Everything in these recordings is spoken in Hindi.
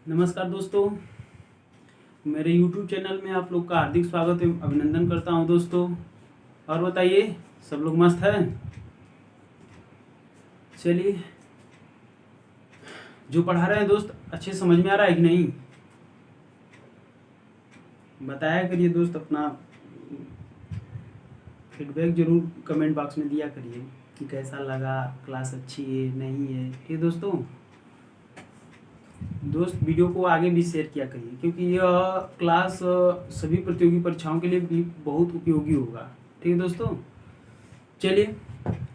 नमस्कार दोस्तों, मेरे YouTube चैनल में आप लोग का हार्दिक स्वागत एवं अभिनंदन करता हूं दोस्तों। और बताइए, सब लोग मस्त हैं? चलिए, जो पढ़ा रहे हैं दोस्त अच्छे समझ में आ रहा है कि नहीं? बताया करिए दोस्त, अपना फीडबैक जरूर कमेंट बॉक्स में दिया करिए कि कैसा लगा, क्लास अच्छी है नहीं है। ठीक दोस्तों, वीडियो को आगे भी शेयर किया करिए क्योंकि यह क्लास सभी प्रतियोगी परीक्षाओं के लिए भी बहुत उपयोगी होगा। ठीक है दोस्तों, चलिए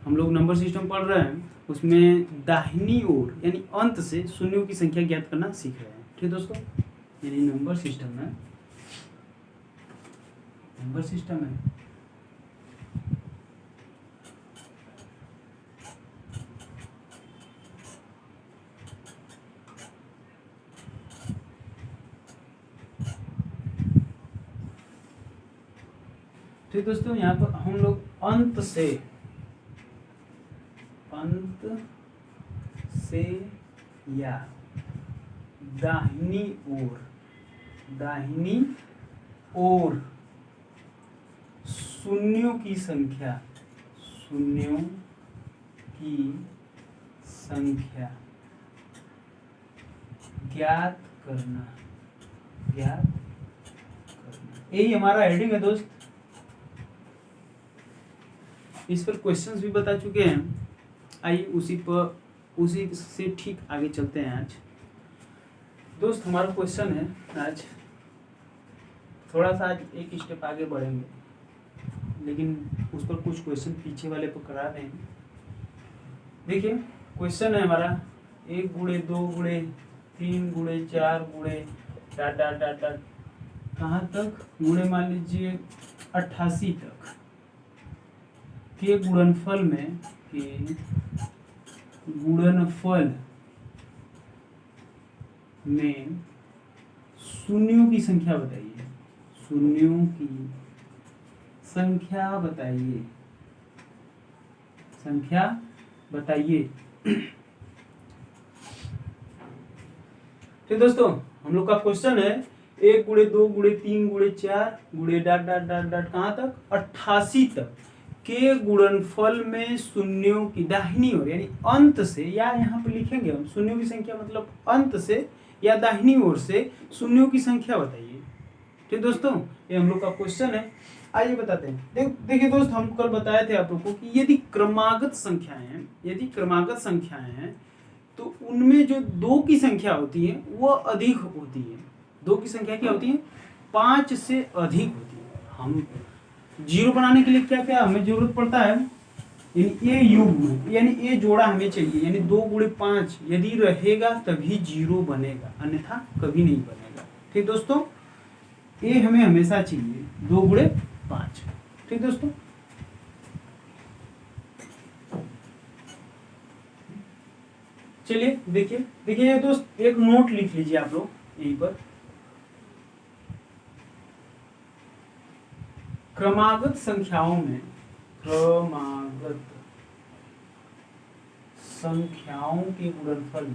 हम लोग नंबर सिस्टम पढ़ रहे हैं, उसमें दाहिनी ओर यानी अंत से शून्यों की संख्या ज्ञात करना सीख रहे हैं। ठीक दोस्तों, यानी नंबर सिस्टम है ठीक दोस्तों, यहाँ पर हम लोग अंत से या दाहिनी ओर शून्यों की संख्या ज्ञात करना यही हमारा हेडिंग है दोस्त। इस पर क्वेश्चंस भी बता चुके हैं। आइए उसी से ठीक आगे चलते हैं। आज दोस्त हमारा क्वेश्चन है, आज थोड़ा सा आज एक स्टेप आगे बढ़ेंगे, लेकिन उस पर कुछ क्वेश्चन पीछे वाले पर करा दें। देखिए क्वेश्चन है हमारा 1 गुणे 2 गुणे 3 गुणे 4 गुणे डाट डाट डाट डाट कहाँ तक गुणे मान लीजिए 88 तक के गुणनफल में शून्यों की संख्या बताइए। संख्या बताइए। ठीक दोस्तों, हम लोग का क्वेश्चन है 1 गुणे 2 गुणे 3 गुणे 4 गुणे डाट डाट डाट डाट कहाँ तक 88 तक के गुणनफल में शून्यों की दाहिनी ओर यानी अंत से, या यहाँ पे लिखेंगे हम शून्यों की संख्या मतलब अंत से या दाहिनी ओर से शून्यों की संख्या बताइए। ठीक दोस्तों, ये हम लोग का क्वेश्चन है। आइए बताते हैं। देखिए दोस्त, हम कल बताए थे आप लोगों को कि यदि क्रमागत संख्याएं हैं तो उनमें जो 2 की संख्या होती है वह अधिक होती है। 2 की संख्या क्या होती है? 5 से अधिक होती है। हम जीरो बनाने के लिए क्या क्या हमें जरूरत पड़ता है? यानी ए युग्म यानी ए जोड़ा हमें चाहिए, यानी 2 गुणे 5 यदि रहेगा तभी जीरो बनेगा, अन्यथा कभी नहीं बनेगा। ठीक दोस्तों, ए हमें हमेशा चाहिए 2 गुणे 5। ठीक दोस्तों, चलिए देखिए दोस्त, एक नोट लिख लीजिए आप लोग यहीं पर। क्रमागत संख्याओं के गुणनफल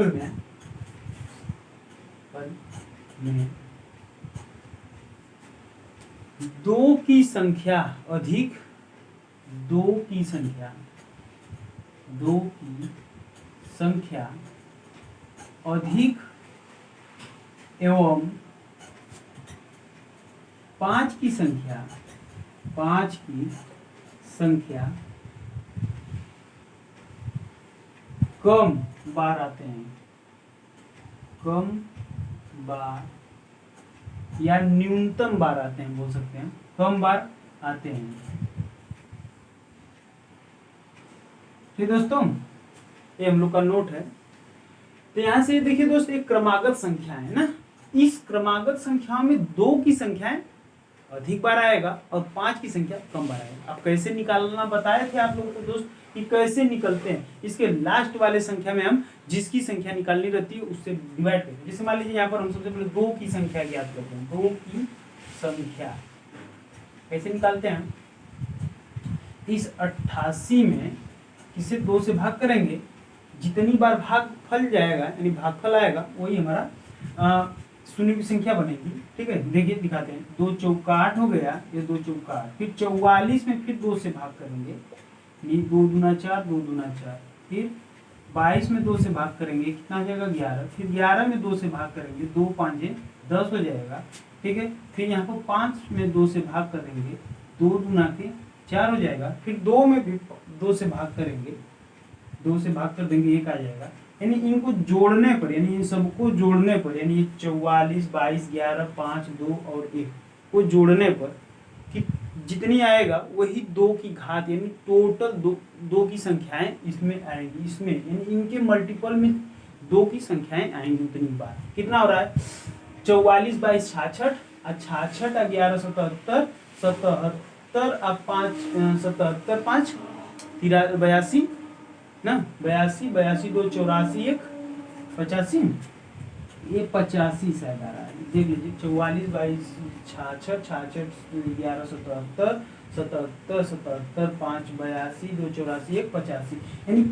में 2 की संख्या अधिक एवं 5 की संख्या कम बार आते हैं, या न्यूनतम बार आते हैं, बोल सकते हैं कम बार आते हैं। ठीक दोस्तों, ये हम लोग का नोट है। तो यहां से देखिए दोस्त, एक क्रमागत संख्या है ना, इस क्रमागत संख्या में 2 की संख्याएं अधिक बार आएगा और 5 की संख्या कम बार आएगा। अब कैसे निकालना बताए थे आप लोगों को दोस्त कि कैसे निकलते हैं। इसके लास्ट वाले संख्या में हम जिसकी संख्या निकालनी रहती है उससे डिवाइड करते हैं। जैसे मान लीजिए यहाँ पर हम सबसे पहले 2 की संख्या ज्ञात करते हैं। 2 की संख्या कैसे निकालते हैं? इस 88 में किसे 2 से भाग करेंगे, जितनी बार भागफल जाएगा यानी भागफल आएगा वही हमारा शून्य की संख्या बनेगी। ठीक है, देखिए दिखाते हैं। 2 चौका 8 हो गया, ये 2 चौका 8, फिर 44 में फिर 2 से भाग करेंगे, 2 दूना 4, 2 दूना 4, फिर 22 में 2 से भाग करेंगे, कितना हो जाएगा 11, फिर 11 में 2 से भाग करेंगे, 2 5 10 हो जाएगा। ठीक है, फिर यहाँ पर 5 में 2 से भाग करेंगे, 2 दूना के 4 हो जाएगा, फिर 2 में भी 2 से भाग करेंगे, 2 से भाग कर देंगे 1 आ जाएगा। यानी इनको जोड़ने पर, यानी इन सबको जोड़ने पर, यानी 44 22 11 5 2 और 1 को जोड़ने पर कि जितनी आएगा वही 2 की घात, यानी टोटल 2 की संख्याएं इसमें आएंगी, इसमें यानी इनके मल्टीपल में 2 की संख्याएं आएंगी उतनी बार। कितना हो रहा है 44 22 66 और 66 और 11 77 77 और 5 77 5 82 ना, 82 82 2 84 1 85, ये 85 शायद आ रहा है, देख लीजिए। 44 22 66 66 11 77 77 77 5 82 2 84 1 85, यानी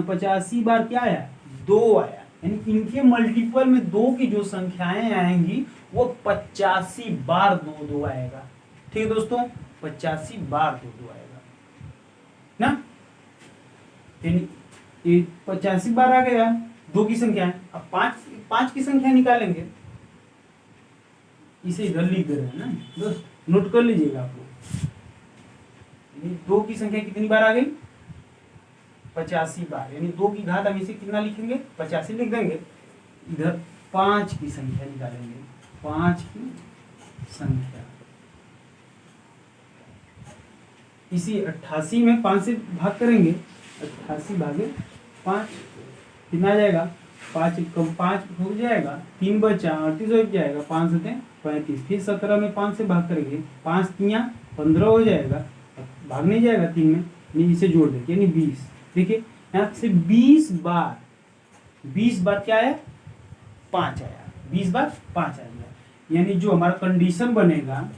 85 बार क्या आया 2 आया, यानी इनके मल्टीपल में 2 की जो संख्याएं आएंगी वो 85 बार 2 2 आएगा। ठीक है दोस्तों, 85 बार 2 2 आएगा ना, यानी 85 बार आ गया 2 की संख्या है। अब 5 की संख्या निकालेंगे, इसे इधर लिख दे रहे हैं ना दोस्त, नोट कर लीजिएगा आप लोग। 2 की संख्या कितनी बार आ गई 85 बार, यानी 2 की घात हम इसे कितना लिखेंगे 85 लिख देंगे। इधर 5 की संख्या निकालेंगे, 5 की संख्या, इसी 88 में 5 से भाग करेंगे, 88 भागे 5 कितना आ जाएगा 5 कम 5 हो जाएगा, 3 बचा 38 हो जाएगा, 5 से 35, फिर 17 में 5 से भाग करेंगे, 5 3 15 हो जाएगा, भाग नहीं जाएगा 3 में, नहीं इसे जोड़ देंगे यानी 20। देखिए यहाँ से 20 बार क्या आया 5 आया, 20 बार 5 आ गया, यानी जो हमारा कंडीशन बनेगा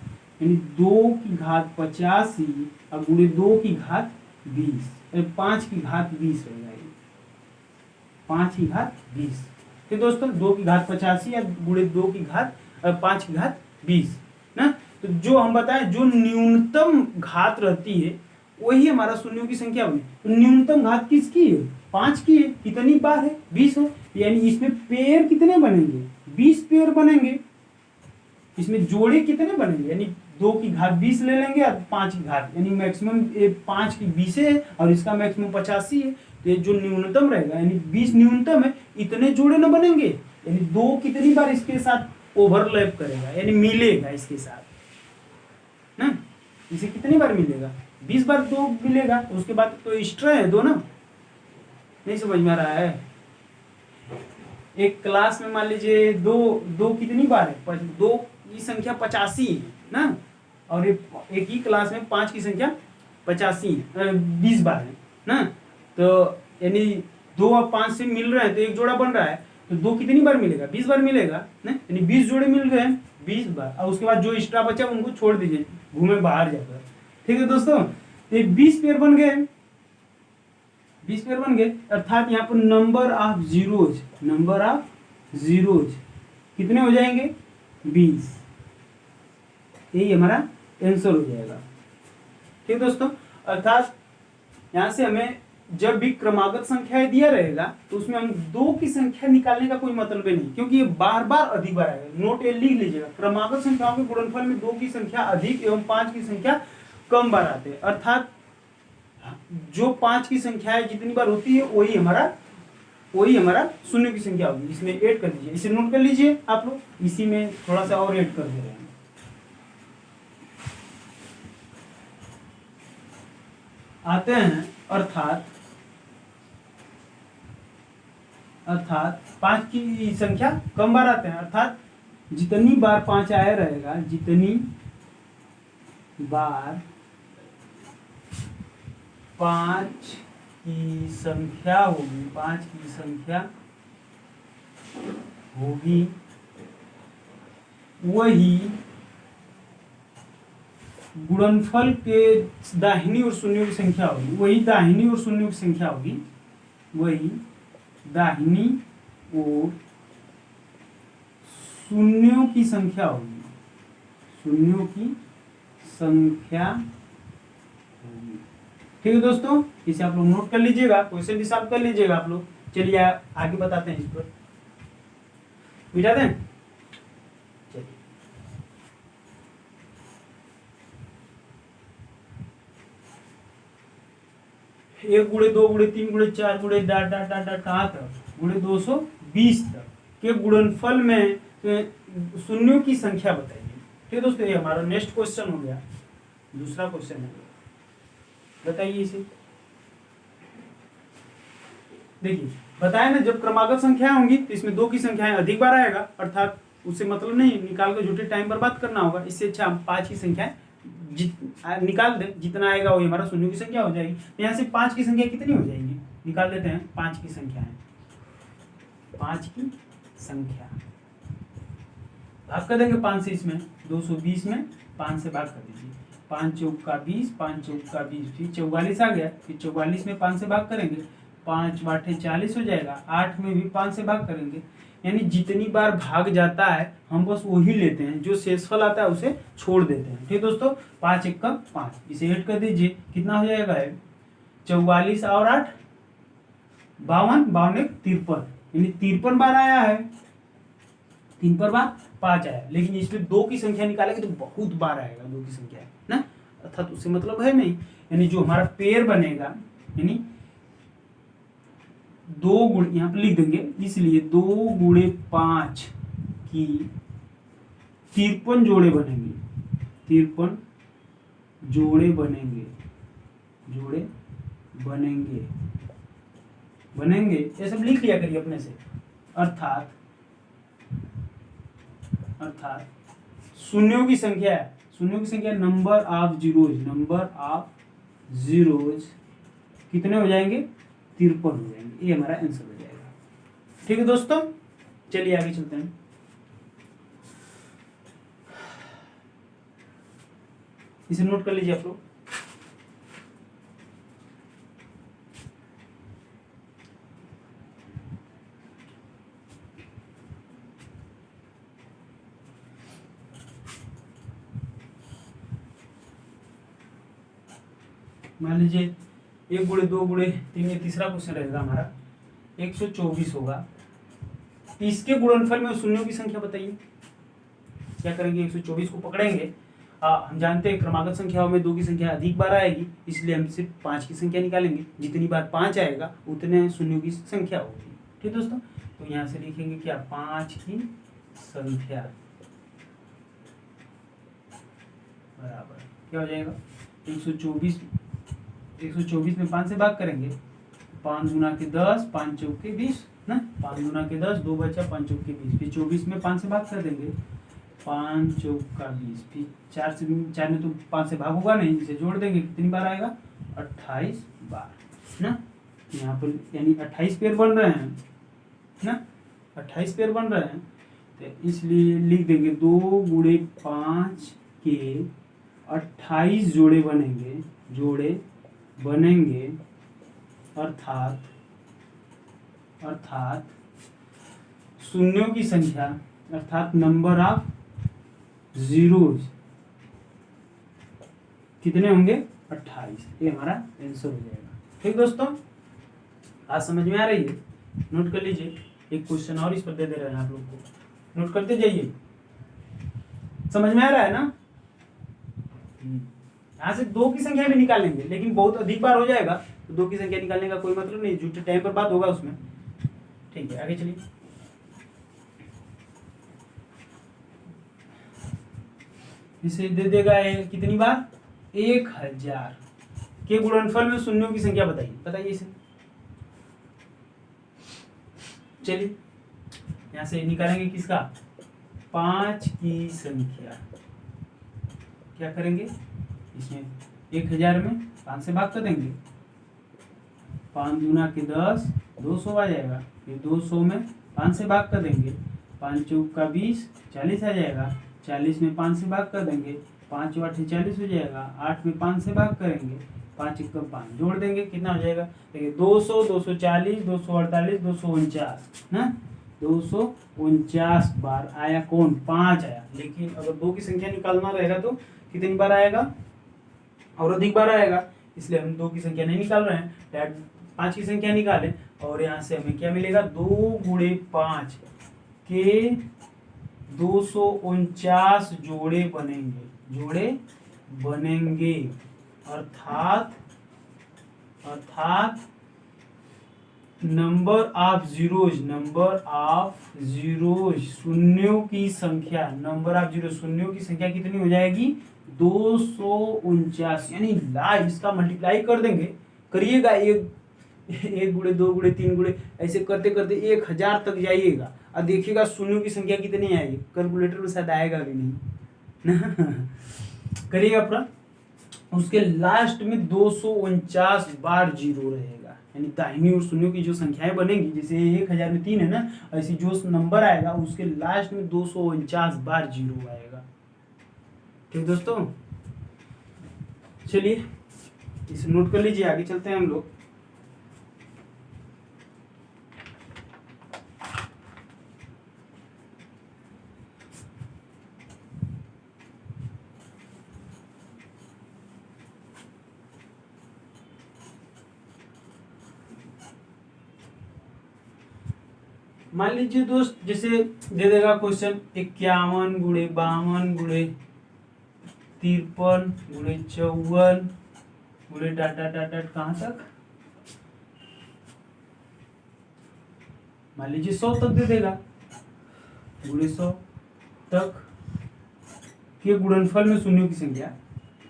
यानी 2 की घात 85 और गुणे 2 की घात 20, 5 की घात 20 हो जाएगी, 5 की घात 20। फिर दोस्तों 2 की घात 85 या गुणे 2 की घात 5 की घात 20 ना। तो जो हम बताएं जो न्यूनतम घात रहती है वही हमारा शून्यों की संख्या बनी। तो न्यूनतम घात किसकी है 5 की है, कितनी बार है 20 है, यानी इसमें पेयर कितने बनेंगे 20 पेयर बनेंगे, इसमें जोड़े कितने बनेंगे, यानी 2 की घात 20 ले लेंगे और 5 की घात, यानी मैक्सिमम 5 की 20 है और इसका मैक्सिमम 85 है, तो ये जो न्यूनतम रहेगा यानी 20 न्यूनतम है, इतने जोड़े न बनेंगे, यानी 2 कितनी बार इसके साथ ओवरलैप करेगा यानी मिलेगा इसके साथ ना, इसे कितनी बार मिलेगा 20 बार 2 मिलेगा, तो उसके बाद तो एक्स्ट्रा है 2 ना, नहीं समझ में आ रहा है। एक क्लास में मान लीजिए 2 कितनी बार है 2 की संख्या 85 है ना, और एक ही क्लास में 5 की संख्या 85 20 बार है ना, तो यानी 2 और 5 से मिल रहे हैं तो एक जोड़ा बन रहा है, तो 2 कितनी बार मिलेगा 20 बार मिलेगा ना, यानी 20 जोड़े मिल गए 20 बार, और उसके बाद जो एक्स्ट्रा बचा उनको छोड़ दीजिए घूमे बाहर जाकर। ठीक है दोस्तों, तो 20 पेयर बन गए, 20 पेयर बन गए, अर्थात यहाँ पर नंबर ऑफ जीरोज कितने हो जाएंगे 20, यही हमारा आंसर हो जाएगा। ठीक दोस्तों, अर्थात यहाँ से हमें जब भी क्रमागत संख्याएं दिया रहेगा तो उसमें हम 2 की संख्या निकालने का कोई मतलब नहीं, क्योंकि ये बार बार अधिक बार आएगा। नोट लिख लीजिएगा, क्रमागत संख्याओं के गुणनफल में 2 की संख्या अधिक एवं 5 की संख्या कम बार आते हैं, अर्थात जो 5 की संख्या है जितनी बार होती है वही हमारा शून्य की संख्या होगी। इसमें ऐड कर दीजिए, इसे नोट कर लीजिए आप लोग, इसी में थोड़ा सा और ऐड कर दे रहे हैं। आते हैं अर्थात 5 की संख्या कम बार आते हैं, अर्थात जितनी बार 5 आया रहेगा, जितनी बार 5 की संख्या होगी वही गुणनफल के दाहिनी और शून्यों की संख्या होगी, वही दाहिनी और शून्यों की संख्या होगी, वही दाहिनी और शून्यों की संख्या होगी, शून्यों की संख्या होगी। ठीक है दोस्तों, इसे आप लोग नोट कर लीजिएगा, क्वेश्चन भी सॉल्व कर लीजिएगा आप लोग। चलिए आगे बताते हैं, इस पर मिटा दें। चलिए 1 गुणे 2 गुणे 3 गुणे 4 गुणे डाट डाट डाट डाट कहाँ तक गुणे 220 तक के गुणनफल में शून्यों की संख्या बताइए। ठीक है दोस्तों, ये हमारा नेक्स्ट क्वेश्चन हो गया, दूसरा क्वेश्चन है, बताइए इसे। देखिए बताया ना, जब क्रमागत संख्याएं होंगी तो इसमें 2 की संख्याएं अधिक बार आएगा, अर्थात उससे मतलब नहीं निकाल कर झूठे टाइम बर्बाद करना होगा। इससे अच्छा हम 5 की संख्याएं निकाल दें, जितना आएगा वही हमारा शून्यों की संख्या हो जाएगी। तो यहाँ से 5 की संख्या कितनी हो जाएगी, निकाल देते हैं 5 की संख्या है, 5 की संख्या भाग कर देंगे 5 से, इसमें 220 में 5 से भाग कर दीजिए, 5 चौका 20, 5 चौका 20, फिर 44 आ गया, फिर 44 में 5 से भाग करेंगे, 5 बाटे 40 हो जाएगा, 8 में भी 5 से भाग करेंगे। यानी जितनी बार भाग जाता है हम बस वही लेते हैं, जो शेषफल आता है उसे छोड़ देते हैं। ठीक दोस्तों, 5 1 का 5, इसे ऐड कर दीजिए, कितना हो जाएगा है 44 और 8 52, 52 1 53, यानी 53 बार आया है, 3 पर बार 5 आया। लेकिन इसमें 2 की संख्या निकालेंगे तो बहुत बार आएगा 2 की संख्या है ना, अर्थात उससे मतलब है नहीं। यानी जो हमारा पेयर बनेगा, यानी 2 गुण यहाँ पर लिख देंगे, इसलिए 2 गुणे 5 की 53 जोड़े बनेंगे, 53 जोड़े बनेंगे, जोड़े बनेंगे बनेंगे, ये सब लिख लिया करिए अपने से। अर्थात शून्यों की संख्या है, शून्यों की संख्या number of zeros, number of zeros कितने हो जाएंगे 53 हो जाएंगे, ये हमारा आंसर हो जाएगा। ठीक है दोस्तों, चलिए आगे चलते हैं। इसे नोट कर लीजिए आप लोग। मान लीजिए 1 गुणे 2 गुणे 3, ये तीसरा क्वेश्चन रहेगा हमारा, 124 होगा। इसके गुणनफल में शून्यों की संख्या बताइए। क्या करेंगे, 124 को पकड़ेंगे, हम जानते हैं क्रमागत संख्याओं में 2 की संख्या अधिक बार आएगी, इसलिए हम सिर्फ 5 की संख्या निकालेंगे, जितनी बार 5 आएगा उतने शून्यों की संख्या होगी। ठीक दोस्तों, तो यहाँ से लिखेंगे क्या 5 की संख्या बराबर क्या हो जाएगा 124 में 5 से भाग करेंगे, 5 गुना के 10, 5 चौके 20 ना, 5 गुना के 10, 2 बचा, 5 चौके 20, फिर 24 में 5 से भाग कर देंगे, 5 चौका 20, फिर 4 में तो 5 से भाग होगा नहीं, इसे जोड़ देंगे, कितनी बार आएगा 28 बार ना। यहाँ पर यानी 28 पेयर बन रहे हैं ना, 28 पेयर बन रहे हैं, तो इसलिए लिख देंगे 2 गुणे 5 के 28 जोड़े बनेंगे, जोड़े बनेंगे, अर्थात शून्यों की संख्या, अर्थात नंबर ऑफ जीरोज कितने होंगे 28, ये हमारा आंसर हो जाएगा। ठीक दोस्तों, आज समझ में आ रही है, नोट कर लीजिए। एक क्वेश्चन और इस पर दे रहे हैं आप लोग को, नोट करते जाइए, समझ में आ रहा है ना। यहाँ से 2 की संख्या भी निकालेंगे, लेकिन बहुत अधिक बार हो जाएगा, तो 2 की संख्या निकालने का कोई मतलब नहीं, झूठे टाइम पर बात होगा उसमें। ठीक है, आगे चलिए। इसे दे देगा कितनी बार 1000 के गुणनफल में शून्यों की संख्या बताइए इसे। चलिए यहां से निकालेंगे किसका 5 की संख्या, क्या करेंगे इसमें 1000 में 5 से भाग कर देंगे, 5 गुना के 10, 200 आ जाएगा, फिर 200 में 5 से भाग कर देंगे, 5 चौका 20, 40 आ जाएगा, 40 में 5 से भाग कर देंगे, 5 8 40 हो जाएगा, 8 में 5 से भाग करेंगे, 5 1 5 जोड़ देंगे, कितना हो जाएगा, देखिए 200 240 248 249 ना, 249 बार आया कौन, 5 आया। लेकिन अगर 2 की संख्या निकालना रहेगा तो कितनी बार आएगा, और अधिक बार आएगा, इसलिए हम 2 की संख्या नहीं निकाल रहे हैं, डायरेक्ट 5 की संख्या निकालें। और यहाँ से हमें क्या मिलेगा, 2 × 5 के 249 जोड़े बनेंगे, अर्थात नंबर ऑफ जीरोज, शून्यों की संख्या, शून्यों की संख्या कितनी हो जाएगी, 249। यानी लाइव इसका मल्टीप्लाई कर देंगे, करिएगा, एक 1 × 2 × 3 × ऐसे करते करते 1000 तक जाइएगा और देखिएगा शून्यों की संख्या कितनी आएगी, कैलकुलेटर में शायद आएगा भी नहीं करिएगा पूरा, उसके लास्ट में 249 बार जीरो रहेगा। यानी दाहिनी और शून्यों की जो संख्याएं बनेंगी, जैसे 1000 में 3 है ना, ऐसे जो नंबर आएगा उसके लास्ट में 249 बार जीरो आएगा। ठीक दोस्तों, चलिए इसे नोट कर लीजिए, आगे चलते हैं हम लोग। मान लीजिए दोस्त, जैसे दे देगा क्वेश्चन 51 × 52 × 53 × 54 × डाट कहाँ तक, मान लीजिए 100 तक दे देगा, × 100 तक के गुणनफल में शून्यों की संख्या,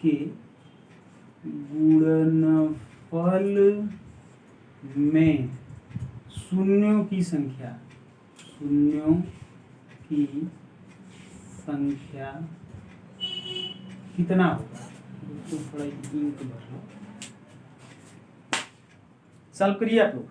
के गुणनफल में शून्यों की संख्या कितना होगा, तो थोड़ा इंक भर लो, सॉल्व करिए आप लोग।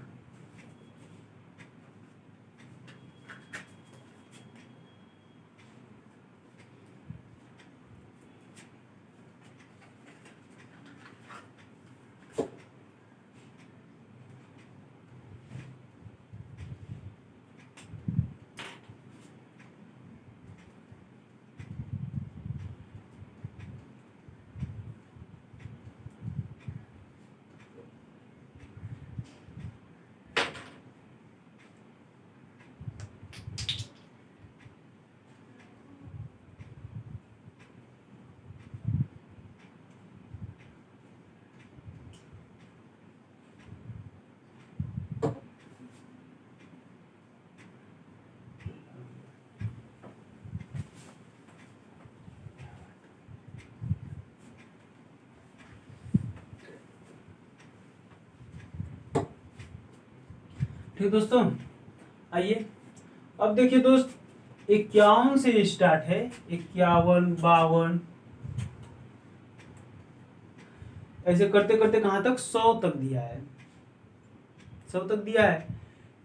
ठीक दोस्तों, आइए अब देखिए दोस्त, 51 से स्टार्ट है, 51 52 ऐसे करते करते कहां तक, 100 तक दिया है, 100 तक दिया है।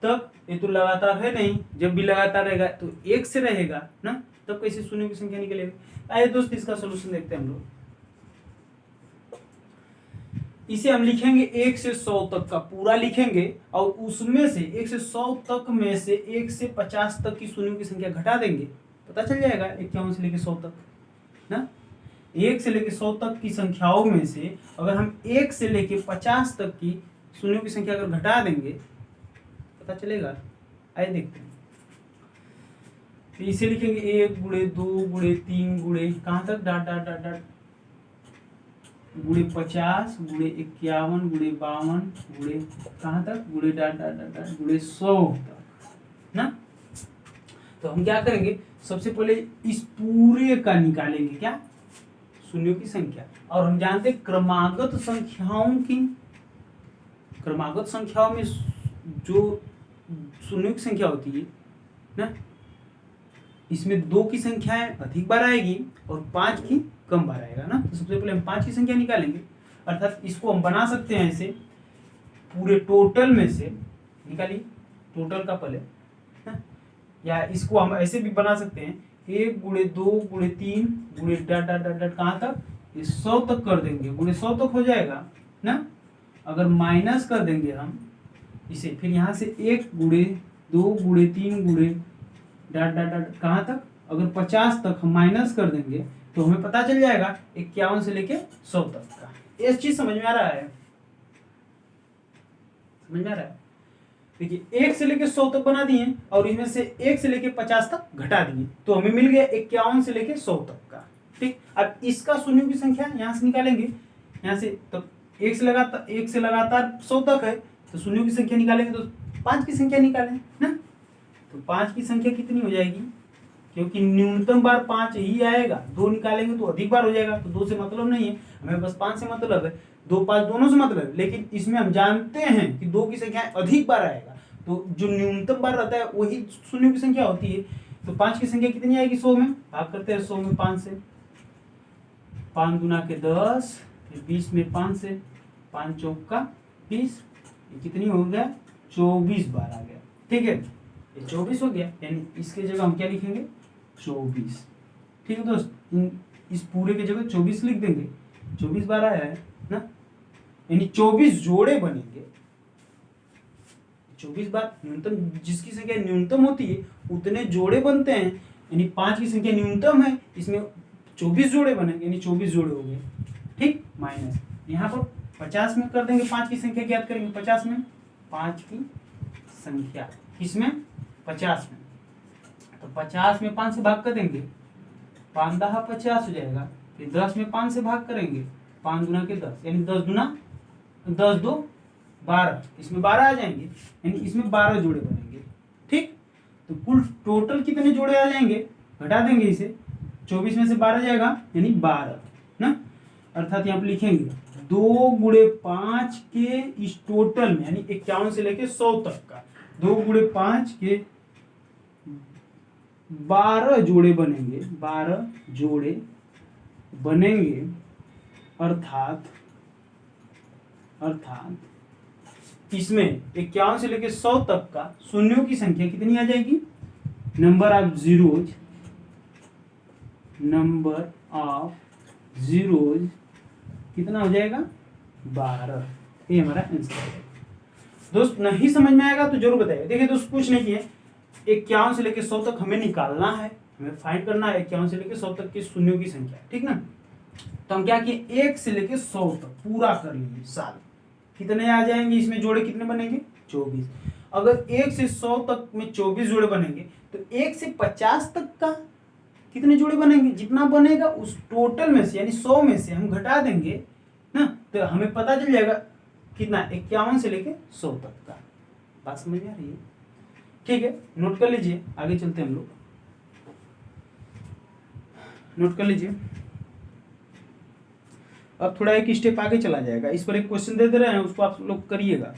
तब ये तो लगातार है नहीं, जब भी लगातार रहेगा तो 1 से रहेगा ना, तब कैसे शून्यों की संख्या निकलेगी। आइए दोस्त इसका सोल्यूशन देखते हैं हम लोग। इसे हम लिखेंगे 1 से 100 तक का पूरा लिखेंगे, और उसमें से 1 से 100 तक में से 1 से 50 तक की शून्यों की संख्या घटा देंगे, पता चल जाएगा 51 से लेकर 100 तक ना। 1 से लेकर 100 तक की संख्याओं में से अगर हम 1 से लेकर 50 तक की शून्यों की संख्या अगर घटा देंगे, पता चलेगा। आइए देखते हैं, तो इसे लिखेंगे 1 × 2 × 3 × कहाँ तक, डाट डाट डाट डाट × 50 × 51 × 52 कहाँ तक, × डाट डाट डाट डाट × 100 तक ना। तो हम क्या करेंगे, सबसे पहले इस पूरे का निकालेंगे, क्या, शून्यों की संख्या। और हम जानते हैं क्रमागत संख्याओं में जो शून्यों की संख्या होती है ना, इसमें 2 की संख्याएं अधिक बार आएगी और 5 की कम बार आएगा ना। तो सबसे पहले हम 5 की संख्या निकालेंगे, अर्थात इसको हम बना सकते हैं ऐसे, पूरे टोटल में से निकालिए टोटल का पहले, या इसको हम ऐसे भी बना सकते हैं 1 गुणे 2 गुणे 3 गुणे डॉट डॉट डॉट डॉट कहाँ तक, ये 100 तक कर देंगे, गुणे 100 तक हो जाएगा ना। अगर माइनस कर देंगे हम इसे, फिर यहाँ से 1 गुणे 2 गुणे 3 गुणे डॉट डॉट डॉट कहाँ तक, अगर 50 तक हम माइनस कर देंगे तो हमें पता चल जाएगा 51 से लेके 100 तक का। ये चीज समझ में आ रहा है, समझ में आ रहा है। देखिए 1 से लेके 100 तक बना दिए और इसमें से 1 से लेके 50 तक घटा दिए, तो हमें मिल गया 51 से लेके 100 तक का। ठीक, अब इसका शून्यों की संख्या यहाँ से निकालेंगे, यहाँ से तो 1 से लगातार 100 तक है, तो शून्यों की संख्या निकालेंगे तो 5 की संख्या निकालें ना। तो 5 की संख्या कितनी हो जाएगी, क्योंकि न्यूनतम बार 5 ही आएगा, 2 निकालेंगे तो अधिक बार हो जाएगा, तो 2 से मतलब नहीं है हमें, बस 5 से मतलब है, 2 5 दोनों से मतलब है। लेकिन इसमें हम जानते हैं कि 2 की संख्या अधिक बार आएगा, तो जो न्यूनतम बार रहता है वही शून्यों की संख्या होती है। तो 5 की संख्या कितनी आएगी, 100 में भाग करते हैं, 100 में 5 से, 5 दूना के 10, फिर 20 में 5 से, 5 चौक का 20, ये कितनी हो गया, 24 बार आ गया। ठीक है, ये 24 हो गया, यानी इसके जगह हम क्या लिखेंगे, 24। ठीक है दोस्त, इस पूरे के जगह 24 लिख देंगे, 24 बार आया है ना, यानी 24 जोड़े बनेंगे। 24 बार न्यूनतम, जिसकी संख्या न्यूनतम होती है उतने जोड़े बनते हैं, यानी 5 की संख्या न्यूनतम है, इसमें 24 जोड़े बनेंगे, यानी 24 जोड़े हो गए। ठीक, माइनस यहाँ पर 50 में कर देंगे, 5 की संख्या ज्ञात करेंगे, 50 में 5 की संख्या, किसमें, 50 में, तो 50 में 5 से भाग कर देंगे, 5 दहा 50 हो जाएगा, फिर 10 में 5 से भाग करेंगे, 5 गुना के 10, यानी 10 गुना 10 2 12, इसमें 12 आ जाएंगे, यानी इसमें 12 जोड़े बनेंगे। ठीक, तो कुल टोटल कितने जोड़े आ जाएंगे, घटा देंगे इसे, 24 में से 12 जाएगा, यानी 12 ना, अर्थात यहाँ पे लिखेंगे 2 गुणे 5 के इस टोटल में, यानी 51 से लेके 100 तक का 2 गुणे 5 के 12 जोड़े बनेंगे, 12 जोड़े बनेंगे, अर्थात इसमें 51 से लेके 100 तक का शून्यों की संख्या कितनी आ जाएगी, नंबर ऑफ जीरोज कितना हो जाएगा, 12। ये हमारा आंसर है दोस्त। नहीं समझ में आएगा तो जरूर बताइए। देखिए दोस्त, कुछ नहीं किए, 51 से लेके 100 तक हमें निकालना है, हमें फाइंड करना है 51 से लेके 100 तक के शून्यों की संख्या। ठीक ना, तो हम क्या किए, 1 से लेके 100 तक पूरा कर लिए साल, कितने आ जाएंगे, इसमें जोड़े कितने बनेंगे, 24। अगर 1 से 100 तक में 24 जोड़े बनेंगे तो 1 से 50 तक का कितने जोड़े बनेंगे, जितना बनेगा उस टोटल में से, यानी 100 में से हम घटा देंगे ना, तो हमें पता चल जाएगा कितना, 51 से लेके 100 तक का। बात समझ में आ रही है। ठीक है, नोट कर लीजिए, आगे चलते हैं हम लोग, नोट कर लीजिए। अब थोड़ा एक स्टेप आगे चला जाएगा, इस पर एक क्वेश्चन दे रहे हैं, उसको आप लोग करिएगा।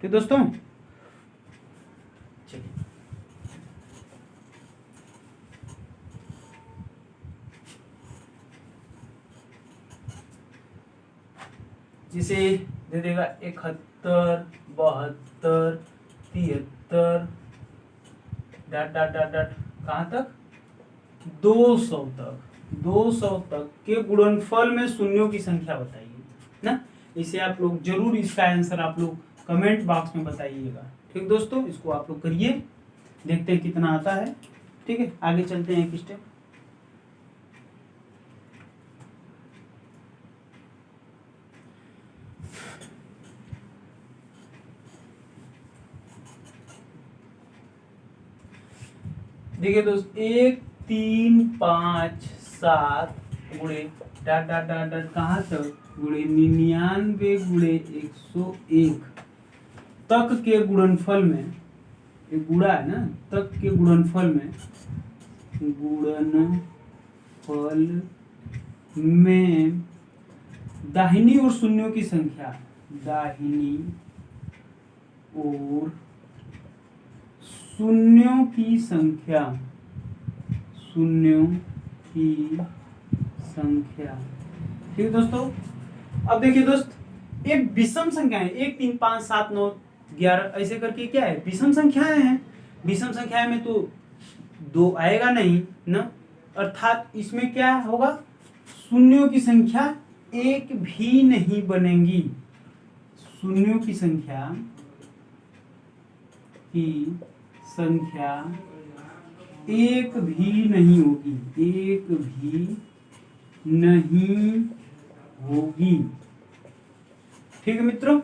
ठीक दोस्तों, चलिए जिसे दे देगा 71 72 73 डॉट डॉट डॉट डॉट कहाँ तक, 200 तक, 200 तक के गुणनफल में शून्यों की संख्या बताइए ना। इसे आप लोग जरूर, इसका आंसर आप लोग कमेंट बॉक्स में बताइएगा। ठीक दोस्तों, इसको आप लोग करिए, देखते हैं कितना आता है। ठीक है, आगे चलते हैं एक स्टेप। देखिए दोस्त, 1 3 5 7 गुणे डॉट डॉट डॉट डॉट कहाँ तक, गुणे 99 गुणे 101 तक के गुणनफल में, ये गुणा है ना, तक के गुणनफल में दाहिनी और शून्यों की संख्या, दाहिनी और शून्यों की संख्या, शून्यों की संख्या। ठीक है दोस्तों, अब देखिए दोस्त, ये विषम संख्या है, 1 3 5 7 9 11 ऐसे करके क्या है, विषम संख्याएं हैं। विषम संख्याएं में तो 2 आएगा नहीं ना, अर्थात इसमें क्या होगा, शून्यों की संख्या एक भी नहीं बनेगी, शून्यों की संख्या एक भी नहीं होगी, एक भी नहीं होगी। ठीक है मित्रों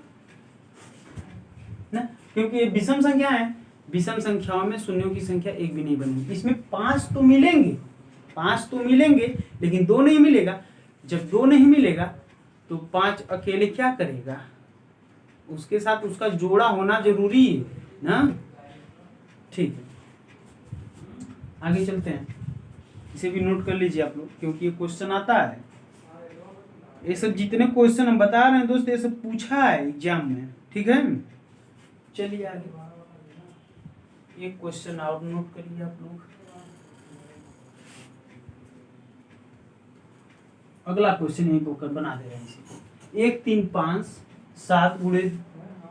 ना, क्योंकि ये विषम संख्या है, विषम संख्याओं में शून्यों की संख्या एक भी नहीं बनेगी। इसमें 5 तो मिलेंगे, 5 तो मिलेंगे, लेकिन 2 नहीं मिलेगा। जब 2 नहीं मिलेगा तो 5 अकेले क्या करेगा, उसके साथ उसका जोड़ा होना जरूरी है ना। ठीक है, आगे चलते हैं, इसे भी नोट कर लीजिए आप लोग, क्योंकि ये क्वेश्चन आता है। ये सब जितने क्वेश्चन हम बता रहे हैं दोस्त, ये सब पूछा है एग्जाम में। ठीक है, चलिए आगे एक क्वेश्चन और नोट करिए आप लोग। अगला क्वेश्चन यही पर बना दे रहे हैं इसे। 1 3 5 7 गुणे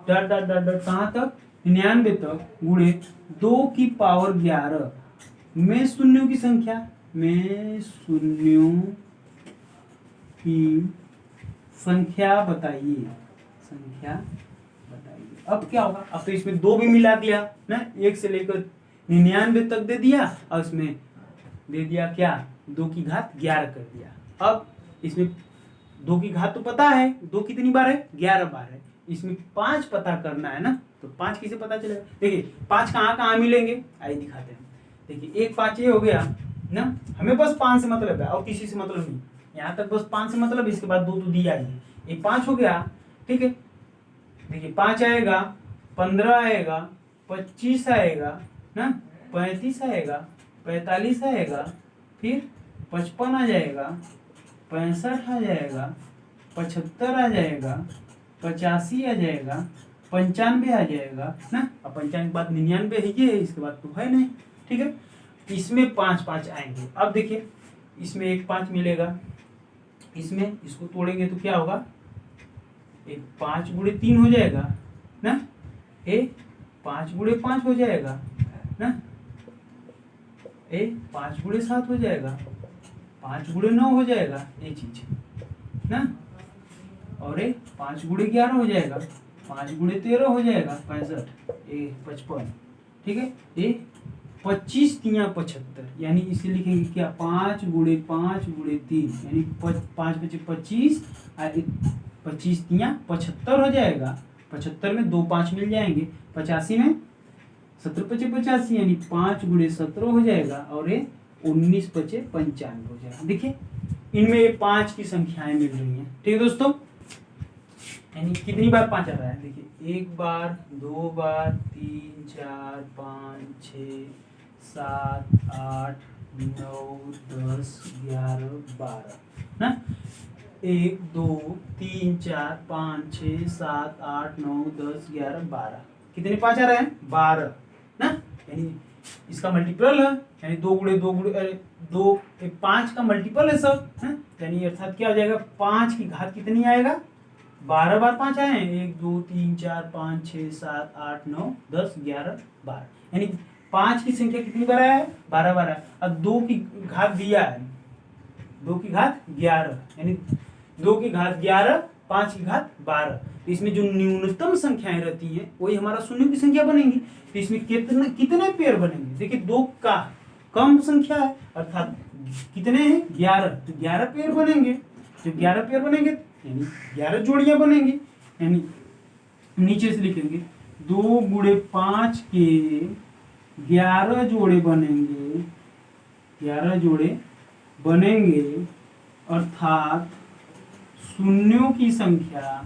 डॉट डॉट डॉट डॉट कहाँ तक, 99 तक, गुणे 2 की पावर 11 में शून्यों की संख्या, में शून्यों की संख्या बताइए, संख्या बताइए। अब क्या होगा, अब तो इसमें 2 भी मिला दिया ना, 1 से लेकर 99 तक दे दिया, और इसमें दे दिया क्या, 2 की घात 11 कर दिया। अब इसमें 2 की घात तो पता है, 2 कितनी बार है, 11 बार है। इसमें 5 पता करना है ना, तो 5 किसे पता चलेगा। देखिए 5 कहाँ कहाँ मिलेंगे, आइए दिखाते हैं। देखिए 1 5 ये हो गया ना, हमें बस 5 से मतलब है और किसी से मतलब नहीं, यहाँ तक बस 5 से मतलब, इसके बाद 2 तो दिया ही, ये 5 हो गया। ठीक है, देखिए 5 आएगा, 15 आएगा, 25 आएगा ना, 35 आएगा, 45 आएगा, फिर 55 आ जाएगा, 65 आ जाएगा, 75 आ जाएगा, 85 आ जाएगा, 95 आ जाएगा ना। अब 95 के बाद 99 है, ये इसके बाद तो है नहीं। ठीक है, इसमें 5 5 आएंगे। अब देखिए इसमें 1 5 मिलेगा, इसमें इसको तोड़ेंगे तो क्या होगा, 5 गुणे 3 हो जाएगा ना, 5 गुणे 5 हो जाएगा ना, 5 गुणे 7 हो जाएगा, 5 गुणे 9 हो जाएगा, ये चीज ना, और 5 गुणे 11 हो जाएगा, 5 गुणे 13 हो जाएगा 65, 55। ठीक है, ये 25 तिया 75, यानी इसे लिखेंगे क्या, 5 गुणे 5 गुणे 3, यानी 5 बचे 25, 25 तिया 75 हो जाएगा। 75 में 2 5 मिल जाएंगे, 85 में 17 बचे 85, यानी 5 गुणे 17 हो जाएगा, और ये 19 बचे 95 हो जाएगा। देखिए इनमें ये 5 की संख्याएं मिल रही हैं। ठीक है दोस्तों, यानी कितनी बार 5 आ रहा है, देखिए 1 बार, 2 बार, 3 4 5 6 7 8 9 10 11 12 ना, 1 2 3 4 5 6 7 8 9 10 11 12, कितने 5 आ रहे हैं, 12 ना, यानी इसका मल्टीपल है, यानी 2 गुणे 2 गुणे 2 5 का मल्टीपल है सब, यानी अर्थात क्या हो जाएगा, 5 की घात कितनी आएगा, 12 बार 5 आए हैं, 1 2 3 4 5 6 7 8 9 10 11 12, यानी 5 की संख्या कितनी बार है, 12 बार है। अब 2 की घात दिया है, 2 की घात 11, यानी 2 की घात 11, 5 की घात 12। तो इसमें जो न्यूनतम संख्याएं रहती हैं वही हमारा शून्यों की संख्या बनेगी। तो इसमें कितने पेयर बनेंगे, देखिए 2 का कम संख्या है, अर्थात कितने हैं, 11, तो 11 पेयर बनेंगे। जो 11 पेयर बनेंगे यानी 11 जोड़ियां बनेंगी, यानी नीचे से लिखेंगे 2 गुणे 5 के 11 जोड़े बनेंगे, 11 जोड़े बनेंगे, अर्थात शून्यों की संख्या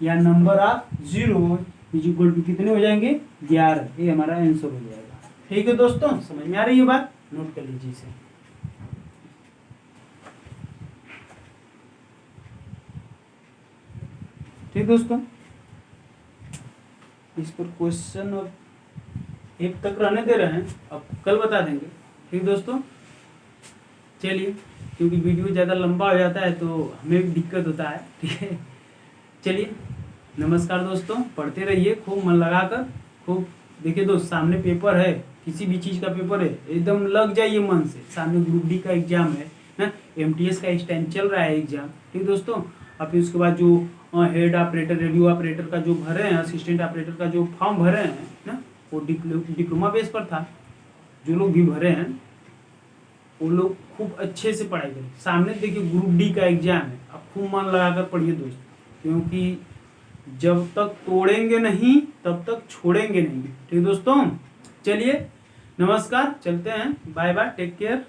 या number of zero is equal to कितने हो जाएंगे, 11। ये हमारा आंसर हो जाएगा। ठीक है दोस्तों, समझ में आ रही है बात, नोट कर लीजिए इसे। ठीक दोस्तों, इस पर क्वेश्चन अब 1 तक रहने दे रहे हैं, अब कल बता देंगे। ठीक दोस्तों, चलिए, क्योंकि वीडियो ज़्यादा लंबा हो जाता है तो हमें भी दिक्कत होता है। ठीक है, चलिए नमस्कार दोस्तों, पढ़ते रहिए खूब मन लगाकर। खूब देखिए दोस्त, सामने पेपर है, किसी भी चीज़ का पेपर है, एकदम लग जाइए मन से। सामने ग्रुप डी का एग्जाम है ना, एमटीएस का स्टैंड चल रहा है एग्जाम, ठीक दोस्तों। और फिर उसके बाद जो हेड ऑपरेटर, रेडियो ऑपरेटर का जो भरे हैं, असिस्टेंट ऑपरेटर का जो फॉर्म भरे हैं ना, वो डिप्लोमा बेस पर था। जो लोग भी भरे हैं वो लोग खूब अच्छे से पढ़ाई करें। सामने देखिए ग्रुप डी का एग्जाम है, आप खूब मन लगाकर पढ़िए दोस्त, क्योंकि जब तक तोड़ेंगे नहीं तब तक छोड़ेंगे नहीं, ठीक दोस्तों। चलिए नमस्कार, चलते हैं, बाय बाय, टेक केयर।